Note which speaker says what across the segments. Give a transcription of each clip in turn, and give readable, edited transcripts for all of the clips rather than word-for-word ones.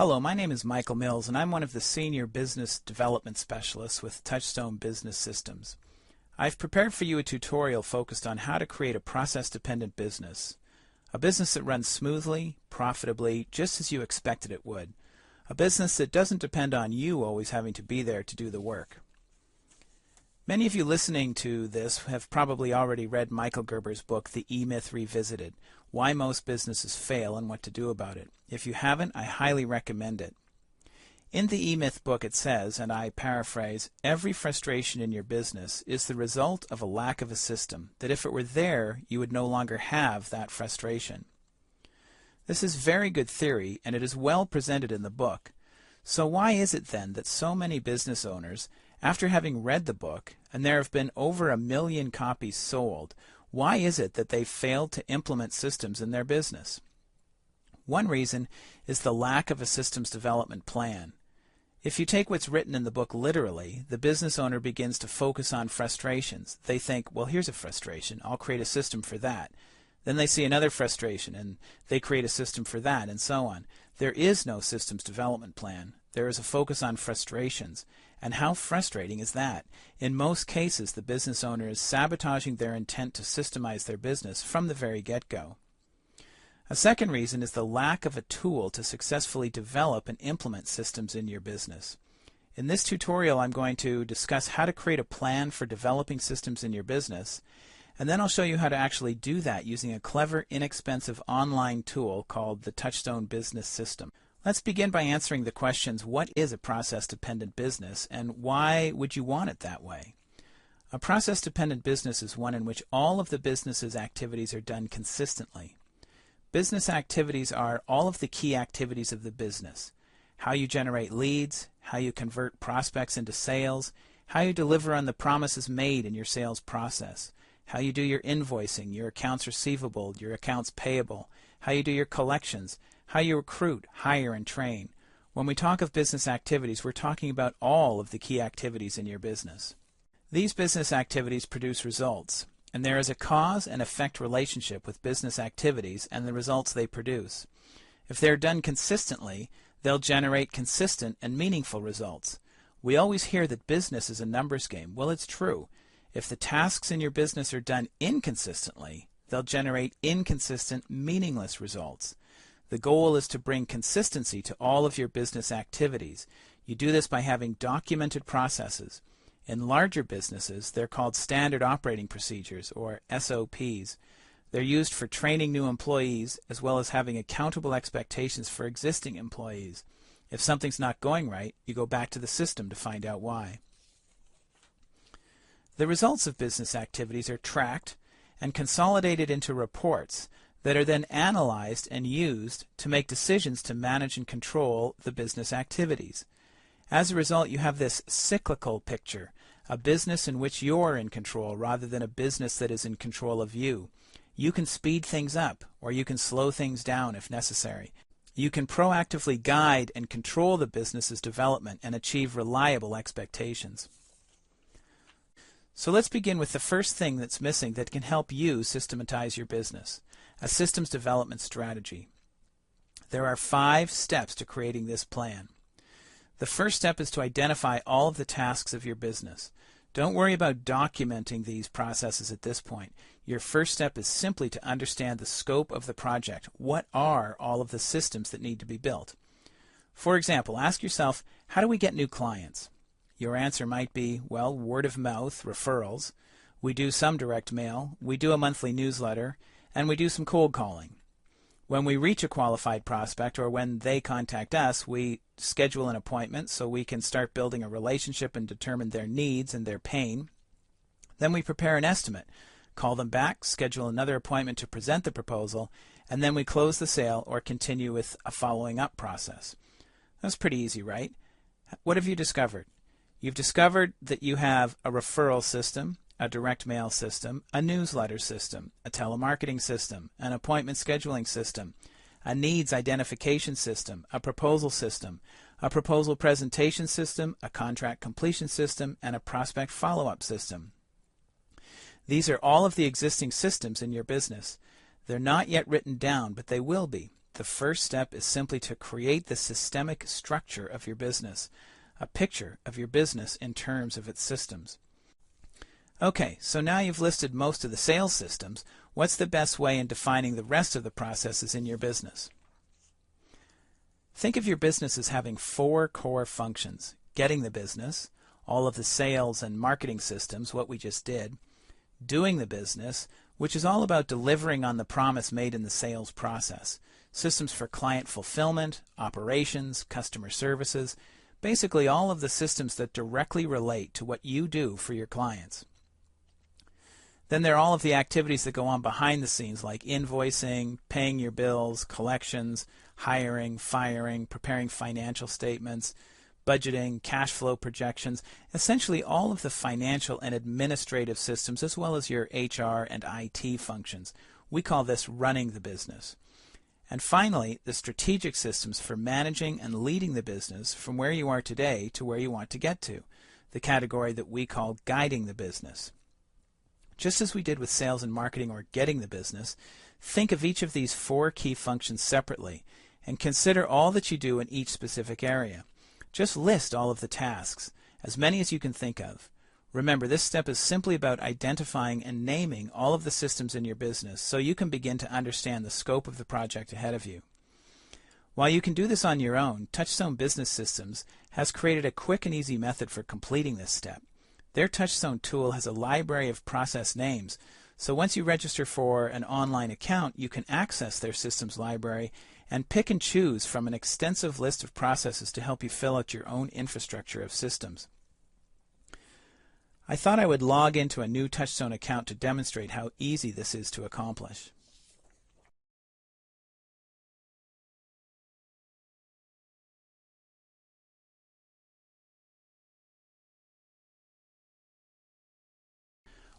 Speaker 1: Hello, my name is Michael Mills, and I'm one of the Senior Business Development Specialists with TouchStone Business Systems. I've prepared for you a tutorial focused on how to create a process-dependent business. A business that runs smoothly, profitably, just as you expected it would. A business that doesn't depend on you always having to be there to do the work. Many of you listening to this have probably already read Michael Gerber's book, The E-Myth Revisited, Why Most Businesses Fail and What to Do About It. If you haven't, I highly recommend it. In the E-Myth book it says, and I paraphrase, every frustration in your business is the result of a lack of a system, that if it were there, you would no longer have that frustration. This is very good theory, and it is well presented in the book. So why is it then that so many business owners, after having read the book, and there have been over 1 million copies sold, why is it that they failed to implement systems in their business? One reason is the lack of a systems development plan. If you take what's written in the book literally, the business owner begins to focus on frustrations. They think, well, here's a frustration, I'll create a system for that. Then they see another frustration, and they create a system for that, and so on. There is no systems development plan. There is a focus on frustrations. And how frustrating is that? In most cases, the business owner is sabotaging their intent to systemize their business from the very get-go. A second reason is the lack of a tool to successfully develop and implement systems in your business. In this tutorial, I'm going to discuss how to create a plan for developing systems in your business, and then I'll show you how to actually do that using a clever, inexpensive online tool called the TouchStone Business System. Let's begin by answering the questions, what is a process-dependent business, and why would you want it that way? A process-dependent business is one in which all of the business's activities are done consistently. Business activities are all of the key activities of the business. How you generate leads, how you convert prospects into sales, how you deliver on the promises made in your sales process, how you do your invoicing, your accounts receivable, your accounts payable, how you do your collections, how you recruit, hire, and train. When we talk of business activities, we're talking about all of the key activities in your business. These business activities produce results, and there is a cause and effect relationship with business activities and the results they produce. If they're done consistently, they'll generate consistent and meaningful results. We always hear that business is a numbers game. Well, it's true. If the tasks in your business are done inconsistently, they'll generate inconsistent, meaningless results. The goal is to bring consistency to all of your business activities. You do this by having documented processes. In larger businesses, they're called standard operating procedures, or SOPs. They're used for training new employees, as well as having accountable expectations for existing employees. If something's not going right, you go back to the system to find out why. The results of business activities are tracked and consolidated into reports that are then analyzed and used to make decisions to manage and control the business activities. As a result, you have this cyclical picture, a business in which you're in control rather than a business that is in control of you. You can speed things up, or you can slow things down if necessary. You can proactively guide and control the business's development and achieve reliable expectations. So let's begin with the first thing that's missing that can help you systematize your business. A systems development strategy. There are 5 steps to creating this plan. The first step is to identify all of the tasks of your business. Don't worry about documenting these processes at this point. Your first step is simply to understand the scope of the project. What are all of the systems that need to be built? For example, ask yourself, how do we get new clients? Your answer might be, well, word of mouth, referrals. We do some direct mail. We do a monthly newsletter. And we do some cold calling. When we reach a qualified prospect, or when they contact us, we schedule an appointment so we can start building a relationship and determine their needs and their pain. Then we prepare an estimate, call them back, schedule another appointment to present the proposal, and then we close the sale or continue with a following up process. That's pretty easy, right? What have you discovered? You've discovered that you have a referral system, a direct mail system, a newsletter system, a telemarketing system, an appointment scheduling system, a needs identification system, a proposal presentation system, a contract completion system, and a prospect follow-up system. These are all of the existing systems in your business. They're not yet written down, but they will be. the first step is simply to create the systemic structure of your business, a picture of your business in terms of its systems. Okay, so now you've listed most of the sales systems. What's the best way in defining the rest of the processes in your business? Think of your business as having 4 core functions: getting the business, all of the sales and marketing systems, what we just did; doing the business, which is all about delivering on the promise made in the sales process, systems for client fulfillment, operations, customer services, basically all of the systems that directly relate to what you do for your clients. Then there are all of the activities that go on behind the scenes, like invoicing, paying your bills, collections, hiring, firing, preparing financial statements, budgeting, cash flow projections, essentially all of the financial and administrative systems, as well as your HR and IT functions. We call this running the business. And finally, the strategic systems for managing and leading the business from where you are today to where you want to get to, the category that we call guiding the business. Just as we did with sales and marketing or getting the business, think of each of these 4 key functions separately and consider all that you do in each specific area. Just list all of the tasks, as many as you can think of. Remember, this step is simply about identifying and naming all of the systems in your business so you can begin to understand the scope of the project ahead of you. While you can do this on your own, TouchStone Business Systems has created a quick and easy method for completing this step. Their TouchStone tool has a library of process names, so once you register for an online account, you can access their systems library and pick and choose from an extensive list of processes to help you fill out your own infrastructure of systems. I thought I would log into a new TouchStone account to demonstrate how easy this is to accomplish.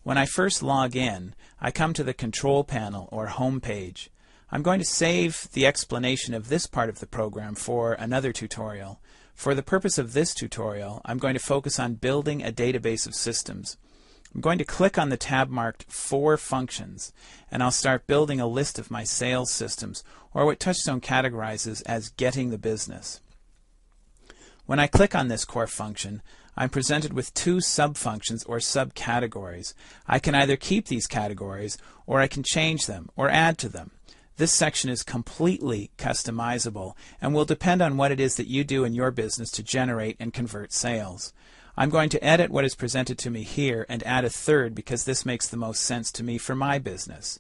Speaker 1: When I first log in, I come to the Control Panel or Home page. I'm going to save the explanation of this part of the program for another tutorial. For the purpose of this tutorial, I'm going to focus on building a database of systems. I'm going to click on the tab marked 4 Functions, and I'll start building a list of my sales systems, or what TouchStone categorizes as getting the business. When I click on this core function, I'm presented with 2 sub-functions or subcategories. I can either keep these categories, or I can change them or add to them. This section is completely customizable and will depend on what it is that you do in your business to generate and convert sales. I'm going to edit what is presented to me here and add a third because this makes the most sense to me for my business.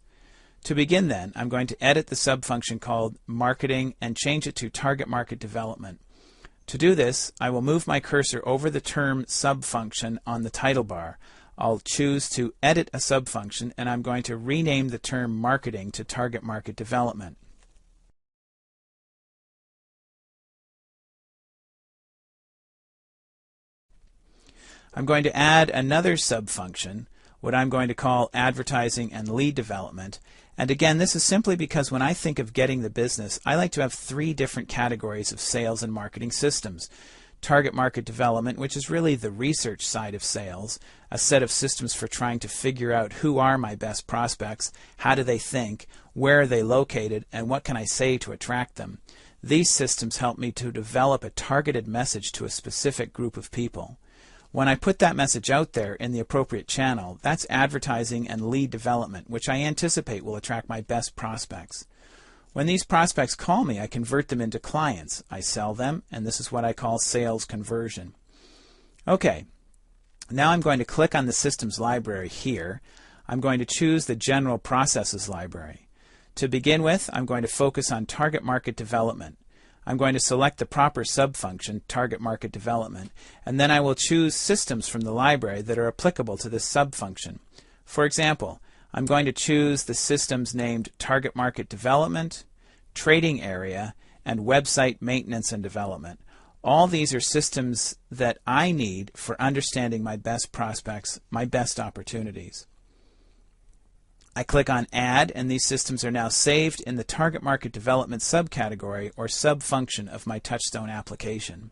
Speaker 1: To begin then, I'm going to edit the sub-function called Marketing and change it to Target Market Development. To do this, I will move my cursor over the term sub-function on the title bar. I'll choose to edit a sub-function, and I'm going to rename the term Marketing to Target Market Development. I'm going to add another sub-function, what I'm going to call Advertising and Lead Development. And again, this is simply because when I think of getting the business, I like to have 3 different categories of sales and marketing systems. Target market development, which is really the research side of sales, a set of systems for trying to figure out who are my best prospects, how do they think, where are they located, and what can I say to attract them. These systems help me to develop a targeted message to a specific group of people. When I put that message out there in the appropriate channel, that's advertising and lead development, which I anticipate will attract my best prospects. When these prospects call me, I convert them into clients. I sell them, and this is what I call sales conversion. Okay, now I'm going to click on the Systems library here. I'm going to choose the General Processes library. To begin with, I'm going to focus on Target Market Development. I'm going to select the proper sub-function, Target Market Development, and then I will choose systems from the library that are applicable to this sub-function. For example, I'm going to choose the systems named Target Market Development, Trading Area, and Website Maintenance and Development. All these are systems that I need for understanding my best prospects, my best opportunities. I click on Add, and these systems are now saved in the Target Market Development subcategory or sub-function of my TouchStone application.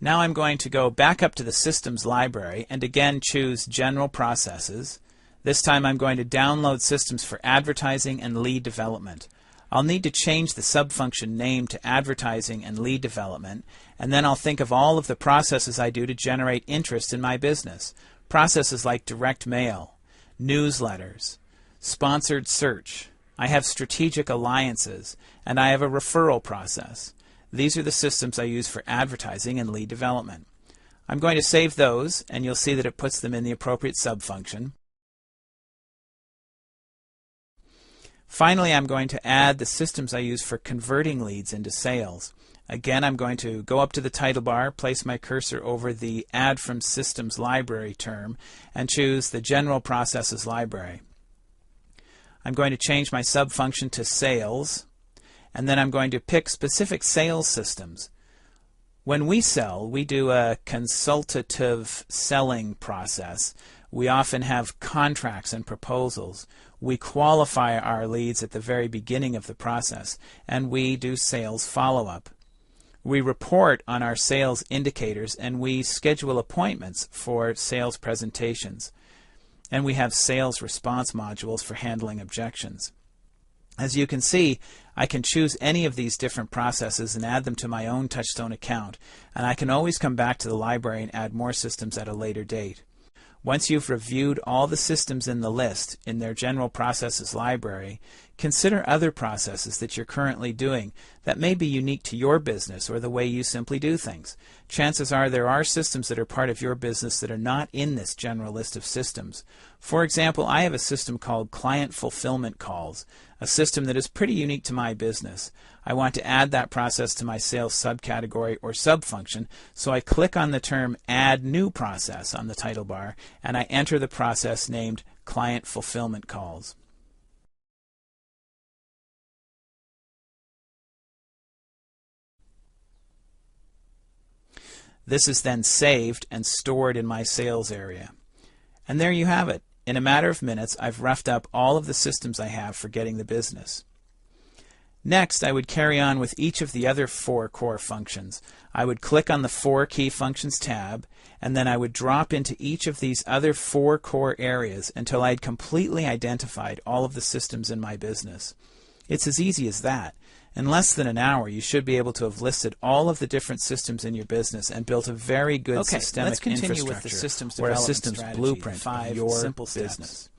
Speaker 1: Now I'm going to go back up to the Systems library and again choose General Processes, This time I'm going to download systems for advertising and lead development. I'll need to change the subfunction name to advertising and lead development, and then I'll think of all of the processes I do to generate interest in my business. Processes like direct mail, newsletters, sponsored search. I have strategic alliances, and I have a referral process. These are the systems I use for advertising and lead development. I'm going to save those, and you'll see that it puts them in the appropriate subfunction. Finally, I'm going to add the systems I use for converting leads into sales. Again, I'm going to go up to the title bar, place my cursor over the Add from Systems Library term, and choose the General Processes Library. I'm going to change my subfunction to Sales, and then I'm going to pick specific sales systems. When we sell, we do a consultative selling process. We often have contracts and proposals. We qualify our leads at the very beginning of the process, and we do sales follow-up. We report on our sales indicators, and we schedule appointments for sales presentations. And we have sales response modules for handling objections. As you can see, I can choose any of these different processes and add them to my own TouchStone account, and I can always come back to the library and add more systems at a later date. Once you've reviewed all the systems in the list in their General Processes library, consider other processes that you're currently doing that may be unique to your business or the way you simply do things. Chances are there are systems that are part of your business that are not in this general list of systems. For example, I have a system called Client Fulfillment Calls, a system that is pretty unique to my business. I want to add that process to my sales subcategory or subfunction, so I click on the term Add New Process on the title bar, and I enter the process named Client Fulfillment Calls. This is then saved and stored in my sales area. And there you have it. In a matter of minutes, I've roughed up all of the systems I have for getting the business. Next, I would carry on with each of the other 4 core functions. I would click on the 4 Key Functions tab, and then I would drop into each of these other 4 core areas until I had completely identified all of the systems in my business. It's as easy as that. In less than an hour, you should be able to have listed all of the different systems in your business and built a very good systemic infrastructure or a systems blueprint of your business.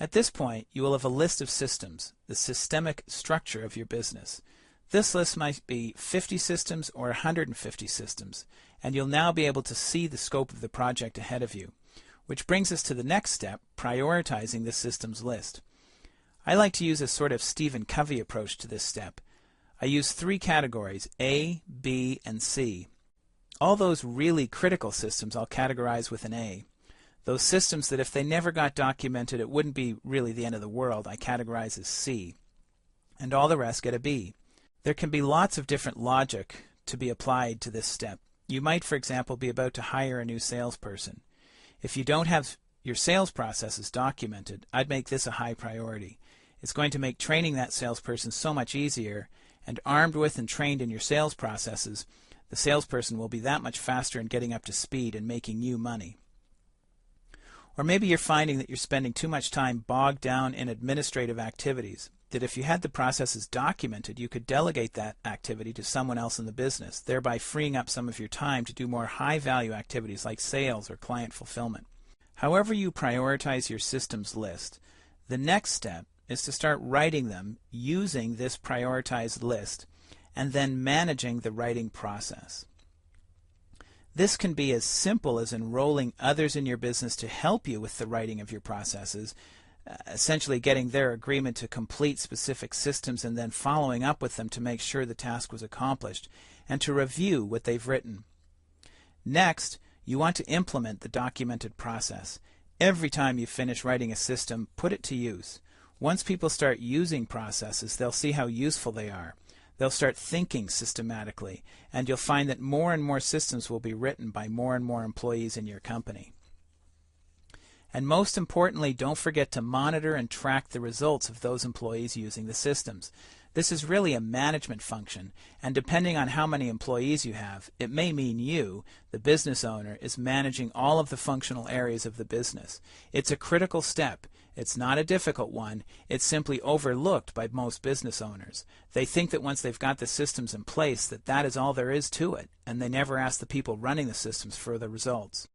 Speaker 1: At this point, you will have a list of systems, the systemic structure of your business. This list might be 50 systems or 150 systems, and you'll now be able to see the scope of the project ahead of you. Which brings us to the next step, prioritizing the systems list. I like to use a sort of Stephen Covey approach to this step. I use 3 categories, A, B, and C. All those really critical systems I'll categorize with an A. Those systems that if they never got documented, it wouldn't be really the end of the world, I categorize as C. And all the rest get a B. There can be lots of different logic to be applied to this step. You might, for example, be about to hire a new salesperson. If you don't have your sales processes documented, I'd make this a high priority. It's going to make training that salesperson so much easier, and armed with and trained in your sales processes, the salesperson will be that much faster in getting up to speed and making you money. Or maybe you're finding that you're spending too much time bogged down in administrative activities, that if you had the processes documented, you could delegate that activity to someone else in the business, thereby freeing up some of your time to do more high-value activities like sales or client fulfillment. However you prioritize your systems list, the next step is to start writing them using this prioritized list and then managing the writing process. This can be as simple as enrolling others in your business to help you with the writing of your processes, essentially getting their agreement to complete specific systems and then following up with them to make sure the task was accomplished and to review what they've written. Next, you want to implement the documented process. Every time you finish writing a system, put it to use. Once people start using processes, they'll see how useful they are. They'll start thinking systematically, and you'll find that more and more systems will be written by more and more employees in your company. And most importantly, don't forget to monitor and track the results of those employees using the systems. This is really a management function, and depending on how many employees you have, it may mean you, the business owner, is managing all of the functional areas of the business. It's a critical step. It's not a difficult one. It's simply overlooked by most business owners. They think that once they've got the systems in place, that is all there is to it, and they never ask the people running the systems for the results.